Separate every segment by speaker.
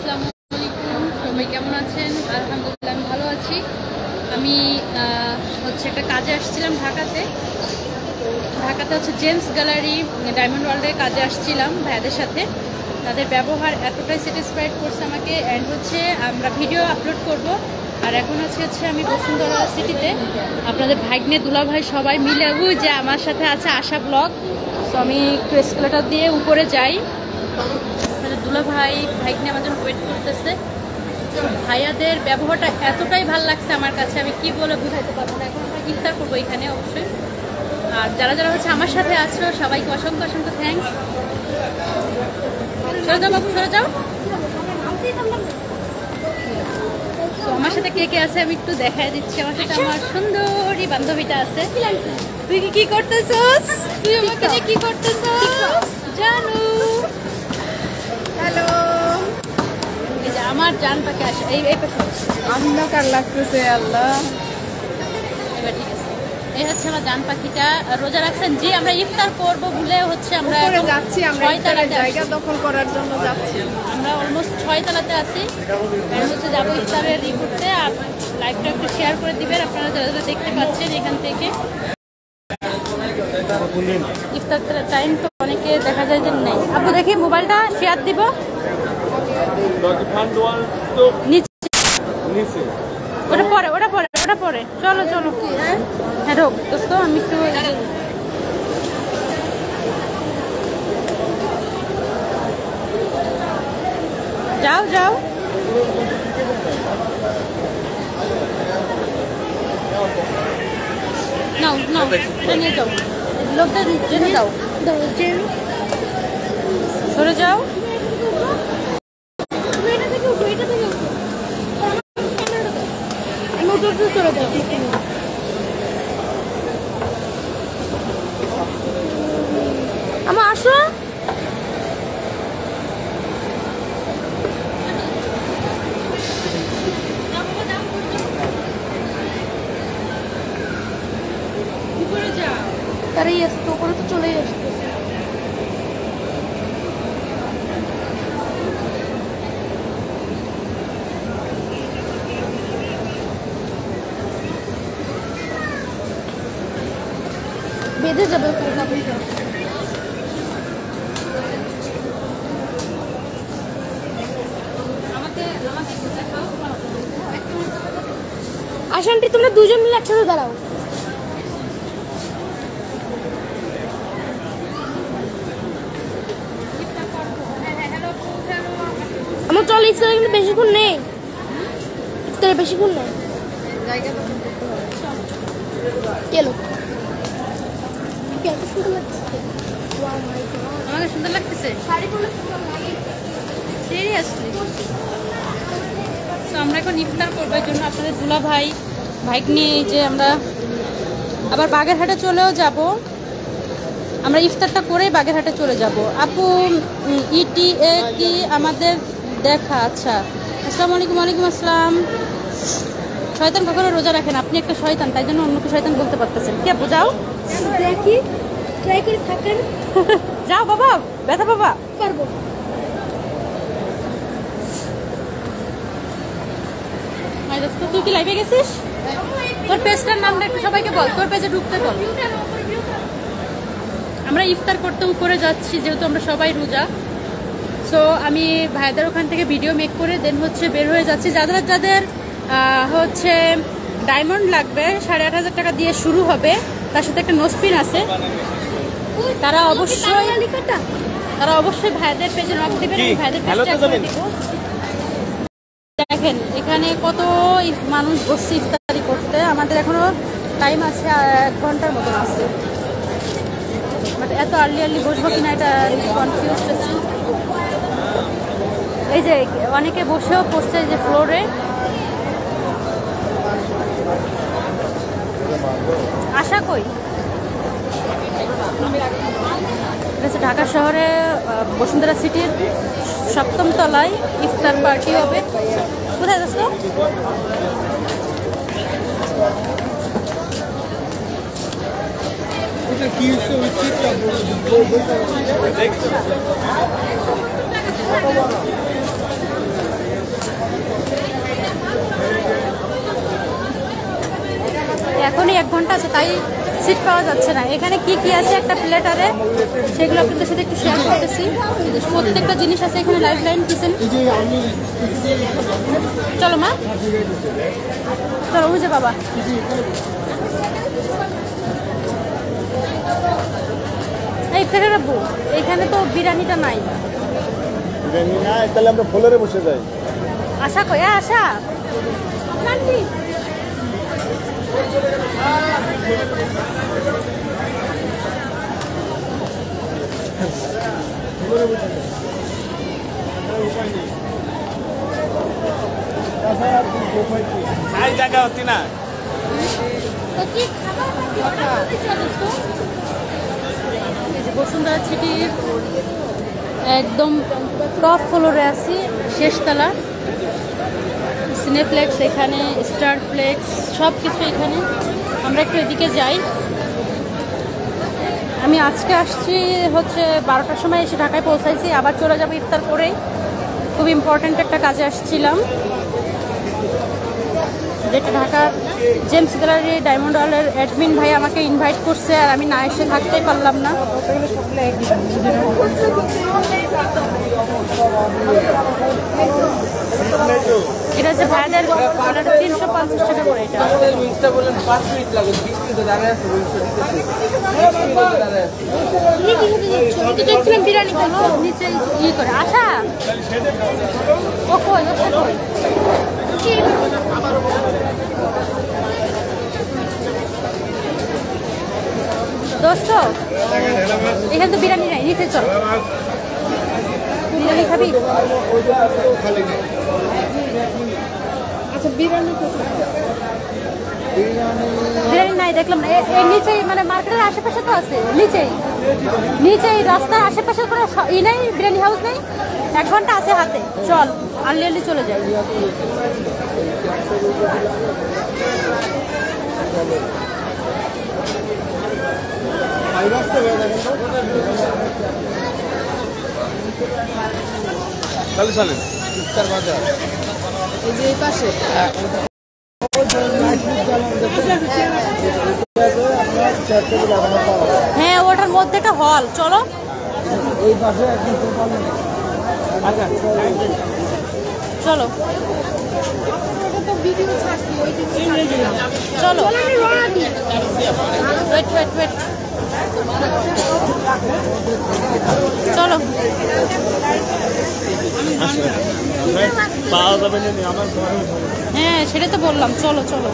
Speaker 1: আসসালামু আলাইকুম, সবাই কেমন আছেন? আলহামদুলিল্লাহ আমি ভালো আছি। আমি একটা কাজে আসছিলাম ঢাকাতে হচ্ছে জেমস গ্যালারি ডায়মন্ড ওয়ার্ল্ডে কাজে আসছিলাম ভাইয়াদের সাথে। তাদের ব্যবহার এতটাই স্যাটিসফাইড করছে আমাকে। অ্যান্ড আমরা ভিডিও আপলোড করব। আর এখন হচ্ছে আমি বসুন্ধরা সিটিতে আপনাদের ভাগ্নে দুলাভাই সবাই মিলে যে আমার সাথে আছে আশা ব্লগ। তো আমি একটু এসকেলেটর দিয়ে উপরে যাই। দুলাভাই ভাগ্নে আমার জন্য ওয়েট করতেছে। ভাইয়াদের ব্যবহারটা এতটাই ভালো লাগছে আমার কাছে, আমি কি বলে বুঝাইতে পারবো না। এখন আমরা ইফতার করবো এখানে অবশ্যই। আর যারা যারা আমার সাথে আছো সবাইকে অসংখ্য অসংখ্য থ্যাঙ্কস। সরে যাও বাবু, সরে যাও। তো আমার সাথে কে কে আছে আমি একটু দেখাই দিচ্ছি। আমার সাথে আমার সুন্দরী বান্ধবীটা আছে। তুই কি করতেছস? তুই আমাকে কি করতেছস জানু?
Speaker 2: হ্যালো,
Speaker 1: এই যে আমার জান পাখি আসে। এই পাশে
Speaker 2: অন্ধকার লাগতেছে। আল্লাহ,
Speaker 1: এবার ঠিক আছে। এই হচ্ছে আমার জান পাখিটা রোজা রাখছেন। জি, আমরা ইফতার করব বলে আমরা
Speaker 2: উপরে যাচ্ছি। আমরা ইফতারের জায়গা দখল করার জন্য যাচ্ছি।
Speaker 1: আমরা অলমোস্ট 6 তলাতে আছি। যাবো ইফতারের করতে। আর লাইভটা একটু শেয়ার করে দিবেন আপনারা যারা যারা দেখতে পাচ্ছেন এখান থেকে। ইফতার টাইম তো অনেকে দেখা যায় যে নেই। আপু দেখি মোবাইলটা শেয়ার দিব নিচে। ওটা পরে চলো চলো। হ্যাঁ ঢোক দোস্ত, আমি একটু যাও যাও। নাও নাও, নিয়ে যাও। লোকটা জেনে দাও, সরে যাও।
Speaker 2: আমার আসো। তারাই আসতো, ওপরে তো চলেই আসতো। বেঁধে যাবে আশান্টি, তোমরা দুজন মিলে একসাথে দাঁড়াও। আমার চল, ইফতারে কিন্তু বেশিক্ষণ নেই। ইফতারে বেশিক্ষণ নেই।
Speaker 1: আমাকে সুন্দর লাগতেছে। সিরিয়াসলি তো আমরা এখন ইফতার করবো। এই জন্য আপনাদের দুলাভাই ভাগ্নি যে আমরা আবার বাগেরহাটে চলেও যাব। আমরা ইফতারটা করেই বাগেরহাটে চলে যাব। আপু ইটিএ কি আমাদের দেখা? আচ্ছা, আসসালামু আলাইকুম। ওয়ালাইকুম আসসালাম। শয়তান কখনো রোজা রাখেন, আপনি একটা শয়তান, তাই জন্য অন্যকে শয়তান বলতে পারতেছেন। কি আপু যাও
Speaker 2: দেখি, ট্রাই করে থাকেন।
Speaker 1: যাও বাবা, ব্যথা বাবা
Speaker 2: পারবো।
Speaker 1: তুই কি লাইভে গেছিস? তোর পেজটার নামটা একটু সবাইকে বল, তোর পেজে ঢুকতে বল। আমরা ইফতার করতে উপরে যাচ্ছি যেহেতু আমরা সবাই রোজা। সো আমি ভাইদের ওখান থেকে ভিডিও মেক করে দেন বের হয়ে যাচ্ছি। যাদের যাদের ডায়মন্ড লাগবে 8,500 টাকা দিয়ে শুরু হবে, তার সাথে একটা নোসপিন আছে, তারা অবশ্যই ভাইদের পেজে নক দিবেন। ভাইদের পেজটা করে দিব। দেখেন এখানে কত মানুষ বসছে ইফতারি করতে। আমাদের এখনো টাইম আছে, 1 ঘন্টার মতন আছে। বাট এত আর্লি বসবো কিনা এটা কনফিউজ হচ্ছে। এই যে অনেকে বসেও পড়ছে যে ফ্লোরে। আশা কই ঢাকা শহরে বসুন্ধরা সিটির 7ম তলায় ইফতার পার্টি হবে। কোথায় যাচ্ছ? ঘন্টা আছে, তাই সিট পাওয়া যাচ্ছে না। এখানে কি কি আছে একটা প্লেটারে, সেগুলো আপনাদের সাথে একটু শেয়ার করতেছি। প্রত্যেকটা জিনিস আছে এখানে। Life line kitchen. চলো মা, চলো বুঝে বাবা। এই ফেরে রাখবো, এখানে তো বিরিয়ানিটা নাই।
Speaker 3: বিরিয়ানি নাই, তাহলে আমরা ফ্লোরে বসে যাই।
Speaker 1: আশা কই আশা
Speaker 3: জায়গা হতি না।
Speaker 1: বসুন্ধরা সিটির একদম টপ ফ্লোরে আছি, শেষতলা। সিনেপ্লেক্স এখানে, স্টার প্লেক্স, সব কিছু এখানে। আমরা একটু এদিকে যাই। আমি আজকে আসছি হচ্ছে 12টার সময় এসে ঢাকায় পৌঁছাইছি, আবার চলে যাবো ইফতার করেই। খুব ইম্পর্ট্যান্ট একটা কাজে আসছিলাম, যেটা ঢাকার জেমস গ্যালারি ডায়মন্ড ওয়ার্ল্ডের অ্যাডমিন ভাই আমাকে ইনভাইট করছে, আর আমি না এসে থাকতেই পারলাম না। এটা হচ্ছে ভাইদের 350 টাকা করে। এটা দেখছিলাম বিরিয়ানি নিচে ই করে আসা। ও কই দোস্ত, এখানে তো বিরিয়ানি নাই, নিচে চল। বিরিয়ানি খাবি? আচ্ছা বিরিয়ানি বিরিয়ানি নাই দেখলাম না। এই নিচেই মানে মার্কেটের আশেপাশে তো আছে, নিচেই রাস্তার আশেপাশে কোনো ই নেই, বিরিয়ানি হাউস নেই। 1 ঘন্টা আছে হাতে, চল আর্লি চলে যাই।
Speaker 3: তাহলে চলেন ইফতার বাজার
Speaker 1: এই যে এই পাশে হ্যাঁ, ওটার মধ্যে একটা হল। চলো
Speaker 3: এই পাশে একদম
Speaker 1: চলো চলো ওয়েট চলো।
Speaker 3: পাওয়া যাবে না আমার।
Speaker 1: হ্যাঁ সেটা তো বললাম, চলো চলো।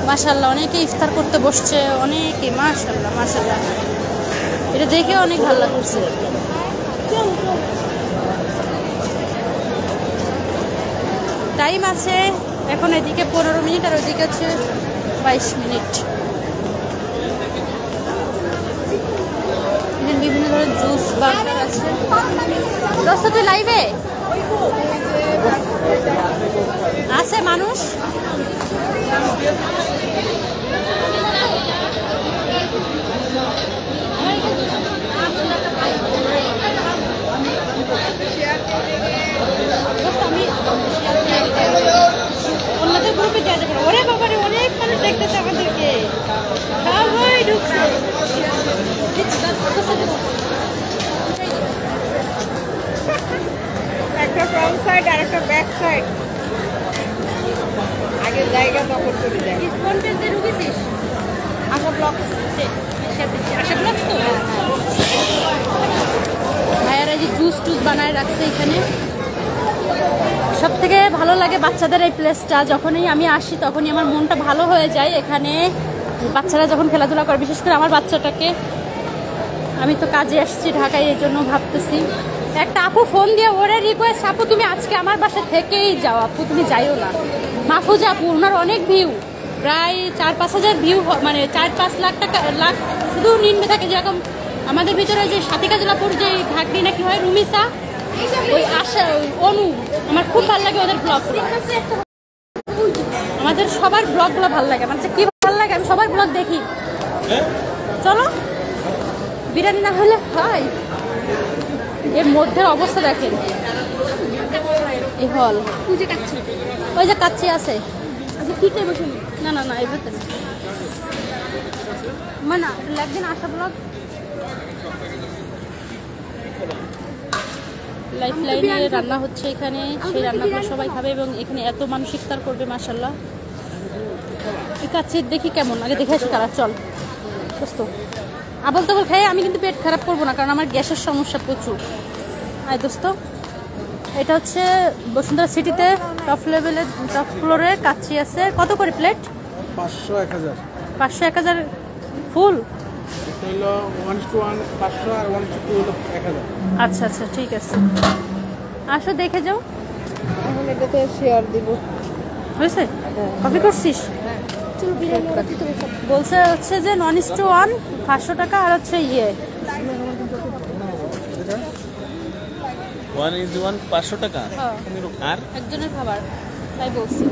Speaker 1: মাশাআল্লাহ, অনেকে ইফতার করতে বসছে, অনেকে। মাশাআল্লাহ মাশাআল্লাহ, এটা দেখে অনেক ভালো লাগছে। টাইম আছে এখন এদিকে 15 মিনিট, আর ওইদিকে আছে 22 মিনিট। বিভিন্ন ধরনের জুস বার্গার আছে। দোস্ত তুই লাইভে আছে মানুষ? অন্যদের গ্রুপে দেওয়া যাবে। ওরে বাবারে, অনেক মানুষ দেখতেছে আমাদেরকে। সবাই ঢুকছে।
Speaker 4: একটা ফ্রন্ট সাইড আর একটা ব্যাক সাইড। আগে জায়গা দখল করে যায়।
Speaker 1: কোন পেজে ঢুকেছিস?
Speaker 4: আশা ব্লগস।
Speaker 1: আশা ব্লগস তো? ভাইয়ারা যে জুস বানায় রাখছে এখানে। সব থেকে ভালো লাগে বাচ্চাদের এই প্লেসটা। যখনই আমি আসি তখনই আমার মনটা ভালো হয়ে যায়। এখানে বাচ্চারা যখন খেলাধুলা করে, বিশেষ করে আমার বাচ্চাটাকে। আমি তো কাজে আসছি ঢাকায়, এই জন্য ভাবতেছি। একটা আপু ফোন দিয়ে ওরে রিকোয়েস্ট, আপু তুমি আজকে আমার বাসা থেকেই যাও, আপু তুমি যাইও না। মাহফুজা আপু, ওনার অনেক ভিউ, প্রায় 4-5 হাজার ভিউ, মানে 4-5 লাখ টাকা লাখ শুধু নিম্নে থাকে। যেরকম আমাদের ভিতরে যে সাথিকা জেলাপুর যে ঢাকনি নাকি হয়, রুমিসা, ওই আশা, অনু, আমার খুব ভালো লাগে ওদের ব্লগ। আমাদের সবার ব্লগগুলো ভালো লাগে। আমার কি ভালো লাগে, আমি সবার ব্লগ দেখি। চলো, বিরিয়ানি না হলে হয়। এর মধ্যে অবস্থা দেখেন, এই হল। ওই যে কাচ্চি আছে। না না না, এর ভেতরে মানে লাগবে না আশা ব্লগ লাইফ লাইনে রান্না হচ্ছে এখানে, সেই রান্নাগুলো সবাই খাবে এবং এখানে এত মানুষ ইফতার করবে মাশাআল্লাহ। কাচ্চি দেখি কেমন, আগে দেখে আসি কারা। চল দোস্ত, আবল তাবল খাই আমি কিন্তু পেট খারাপ করবো না, কারণ আমার গ্যাসের সমস্যা প্রচুর। আয় দোস্ত, এটা হচ্ছে বসুন্ধরা সিটিতে টপ লেভেলের, টপ ফ্লোরে কাচ্চি আছে। কত করে প্লেট?
Speaker 3: 500 1000
Speaker 1: 500 1000 ফুল?
Speaker 3: হলো 1:1 500 আর 1:2 হলো 1000।
Speaker 1: আচ্ছা আচ্ছা ঠিক আছে, আসো দেখে যাও।
Speaker 4: এখন এটাতে শেয়ার দিব।
Speaker 1: হয়েছে? কপি করছিস? বলছে হচ্ছে যে 1:1 500 টাকা, আর হচ্ছে
Speaker 5: 1:1 500 টাকা আর
Speaker 1: একজনের খাবার, তাই বলছি।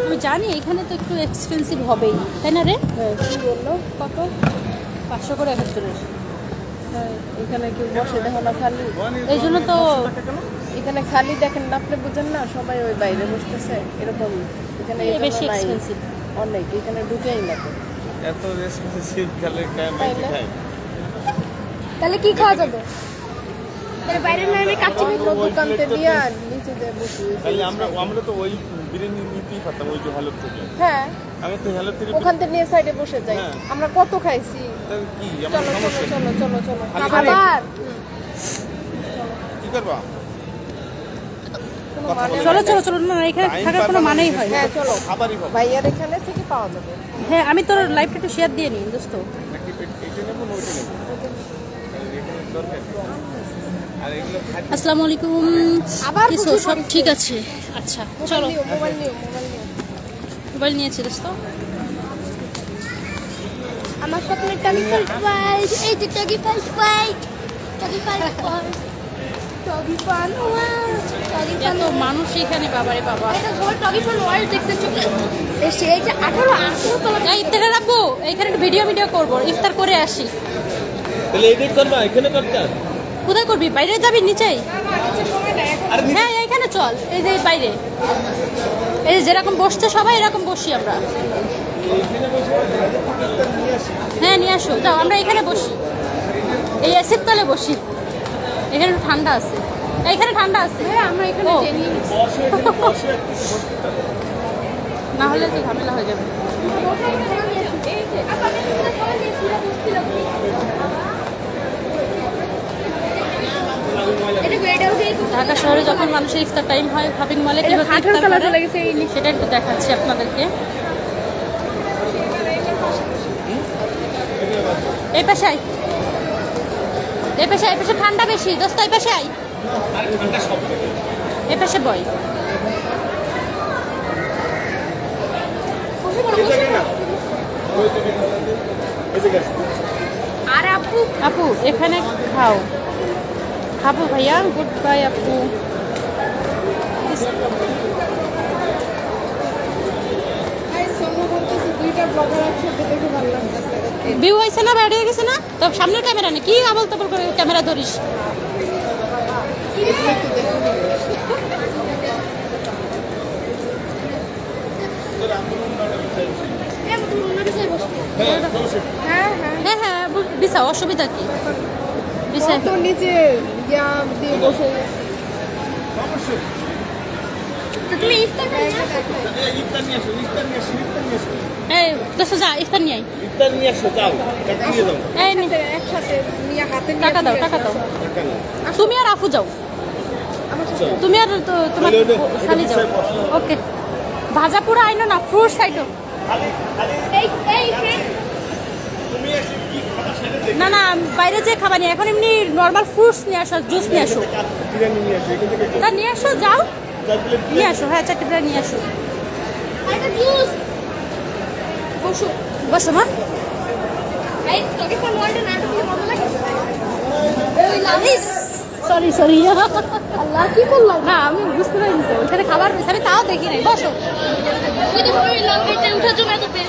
Speaker 1: আমি জানি এখানে তো একটু এক্সপেন্সিভ হবেই, তাই না রে?
Speaker 4: কি বললো? কত?
Speaker 1: 500 করে একজনের।
Speaker 4: এখানে কেউ বসে দেখো না খালি,
Speaker 1: এই জন্য তো
Speaker 4: এখানে খালি দেখেন না, আপনি বুঝেন না, সবাই ওই বাইরে বসতেছে এরকম। এখানে এই
Speaker 1: বেশি
Speaker 4: জন্য নাই,
Speaker 1: এক্সপেন্সিভ।
Speaker 4: অনেক এখানে ঢুকেই না তো।
Speaker 5: এত রেসপন্সিভ গেলে কাজ খাই।
Speaker 2: তাহলে কি খাওয়া যাবে? তাহলে বাইরে না আমি কাচ্চি
Speaker 4: অন্য দোকানতে দিয়ে আর নিচে দিয়ে বসে।
Speaker 5: তাহলে আমরা তো ওই বিরিয়ানি নিতেই পারতাম ওই যে হালুর থেকে।
Speaker 4: হ্যাঁ,
Speaker 5: আমি তো হালুর থেকে
Speaker 4: ওখান থেকে নিয়ে সাইডে বসে যাই।
Speaker 5: হ্যাঁ।
Speaker 4: আমরা কত খাইছি।
Speaker 5: তাহলে কি আমার
Speaker 4: চলো চলো
Speaker 5: সমস্যা
Speaker 4: চলো চলো চলো
Speaker 2: খাবার
Speaker 5: কি করবা?
Speaker 4: কোনো মানে
Speaker 1: চলো চলো চলো, না এখানে থাকার কোনো মানেই হয় না।
Speaker 4: হ্যাঁ চলো,
Speaker 5: খাবারই পাবো
Speaker 4: ভাইয়ার এখানে থেকে পাওয়া যাবে।
Speaker 1: হ্যাঁ, আমি তোর লাইভটা একটু শেয়ার দিয়ে নিই দোস্ত।
Speaker 5: নাকি এটা নেবো না ওইটা নেবো? এখানে দরকার নেই। আর এগুলো খাদ্য
Speaker 1: আসসালামু আলাইকুম।
Speaker 2: আবার
Speaker 1: কিছু
Speaker 2: বুঝি
Speaker 1: সব
Speaker 2: পড়েছে।
Speaker 1: ঠিক আছে? আচ্ছা চলো,
Speaker 4: মোবাইল নিও মোবাইল নিও।
Speaker 1: মোবাইল নিয়েছি দোস্ত।
Speaker 2: আমার স্বপ্নের টগি ফাইট ফাইট, এই যে Toggi fight fight, Toggi fight fight, Toggi fun world, Toggi fun
Speaker 1: এত মানুষ এখানে, বাবারে বাবা।
Speaker 2: এটা সবাই টগি ফান ওয়ার্ল্ড দেখতে চলে এসছে। এই যে 18 তলা
Speaker 1: এই ইফতারে রাখবো, এখানে একটু ভিডিও করবো, ইফতার করে আসি।
Speaker 5: তাহলে এডিট করবা এখানে করতে?
Speaker 1: কোথায় করবি? বাইরে যাবি? নিচেই? হ্যাঁ এইখানে চল, এই যে বাইরে, এই যে যেরকম বসছে সবাই এরকম বসি আমরা। হ্যাঁ নিয়ে আসো, যাও আমরা এখানে বসি, এই এসির তলে বসি, এখানে একটু ঠান্ডা আছে, এইখানে ঠান্ডা আছে।
Speaker 2: আমরা এখানে
Speaker 1: ও।
Speaker 2: টেনে
Speaker 1: না হলে তো ঝামেলা হয়ে যাবে। ঢাকা শহরে যখন মানুষের ইফতার টাইম হয়, শপিং মলে কিভাবে ইফতার করে সেটা একটু দেখাচ্ছি আপনাদেরকে। এই পাশে আই, এই পাশে, এই পাশে ঠান্ডা বেশি দোস্ত, এই পাশে আই, এই পাশে বয়।
Speaker 2: আর আপু
Speaker 1: আপু এখানে খাও, খাবো ভাইয়া, গুড বাই আপু।
Speaker 4: এই সোনু বলতেছে দুইটা ব্লগার একসাথে দেখে ভালো লাগছে।
Speaker 1: ভিউ হয়েছে না, বাইরে গেছে না? তো সামনের ক্যামেরা নেই, কি আবল তাবল করে ক্যামেরা ধরিস?
Speaker 4: হ্যাঁ হ্যাঁ,
Speaker 1: হ্যাঁ হ্যাঁ বিছাও, অসুবিধা কি? বিছাই
Speaker 4: তো নিচে ইয়া দিয়ে বসে গেছে।
Speaker 2: তো তুমি ইফতার করো না?
Speaker 5: ইফতার নিয়ে আসো, ইফতার নিয়ে আসো, ইফতার নিয়ে আসো,
Speaker 1: এই দোস্ত যা ইফতার নিয়ে আই।
Speaker 5: ইফতার নিয়ে আসো, যাও টাকা দিয়ে দাও।
Speaker 1: এই নে,
Speaker 4: একসাথে নিয়ে হাতে নিয়ে
Speaker 1: টাকা দাও, টাকা দাও।
Speaker 5: টাকা নাও।
Speaker 1: তুমি আর আফু যাও, তুমি আর তোমার খালি যাও। ওকে, ভাজা পুরো আইনো না, ফ্রুটস আইনো।
Speaker 2: এই এই ফ্রেন্ড
Speaker 1: না না, বাইরে যে খাবার নিয়ে, এখন এমনি নর্মাল ফ্রুটস নিয়ে আসো, জুস নিয়ে আসো।
Speaker 3: বিরিয়ানি নিয়ে আসো এখান থেকে
Speaker 1: তা নিয়ে আসো, যাও
Speaker 3: 4 প্লেট
Speaker 1: নিয়ে আসো। হ্যাঁ 4টি প্লেট নিয়ে আসো।
Speaker 2: আরেকটা জুস বসো।
Speaker 1: বসো মা।
Speaker 2: এই টগি ফান ওয়ার্ল্ড নাটক কি মজা লাগে? ওই
Speaker 1: সরি সরি,
Speaker 2: আল্লাহ কি করলাম?
Speaker 1: না আমি বুঝতে পারিনি তো, ওখানে খাবার রয়েছে, আমি তাও দেখি নাই। বসো।
Speaker 2: ওই যে ওই লঙ্কাটা উঠার জন্য এত বেশ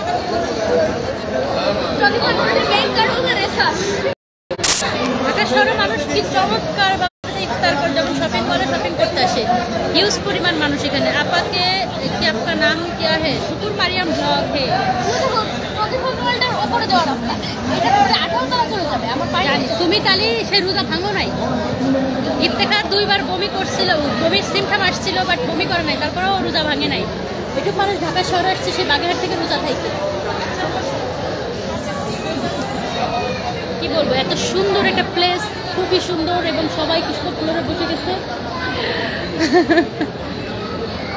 Speaker 2: টগি ফান ওয়ার্ল্ডের মেইন কার্ড ওখানে রেখা।
Speaker 1: ঢাকা শহরে মানুষ কি চমৎকার ভাবে ইফতার করে, যখন শপিং মলে শপিং করতে আসে, হিউজ পরিমাণ মানুষ এখানে। আপাকে কি আপনার নাম क्या है? শুকুর মারিয়াম ব্লগ है।
Speaker 2: টগি ফান ওয়ার্ল্ডের করে দেওয়া রাস্তা, এটা 18 তলা চলে যাবে আমার পায়ে।
Speaker 1: জানি তুমি তাহলে সেই রোজা ভাঙো নাই। ইফতেখার 2 বার বমি করছিল, বমির সিমটম আসছিল, বাট বমি করে নাই, তারপরেও রোজা ভাঙে নাই। একটু মানুষ ঢাকা শহরে আসছে, সে বাগেরহাট থেকে রোজা থাকে। কি বলবো, এত সুন্দর একটা প্লেস, খুবই সুন্দর, এবং সবাই কৃষ্ণ ফ্লোরে বসে গেছে।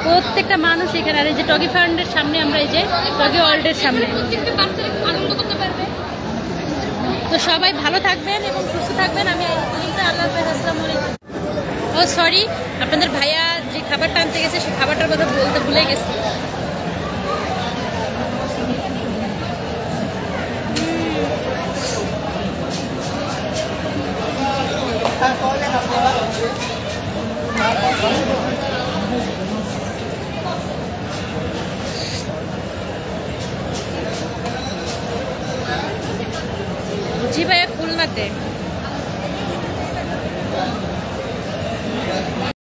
Speaker 1: প্রত্যেকটা মানুষ এখানে। আর এই যে টগি ফান্ডের সামনে আমরা, এই যে টগি ওয়ার্ল্ডের সামনে,
Speaker 2: প্রত্যেকটা বাচ্চারা আনন্দ করতে পারবে।
Speaker 1: তো সবাই ভালো থাকবেন এবং সুস্থ থাকবেন। আমি আল্লাহ হাফেজ, আসসালামু আলাইকুম। ও সরি, আপনাদের ভাইয়া যে খাবারটা আনতে গেছে সেই খাবারটার কথা বলতে ভুলে গেছি। জি ভাইয়া, খুলনাতে।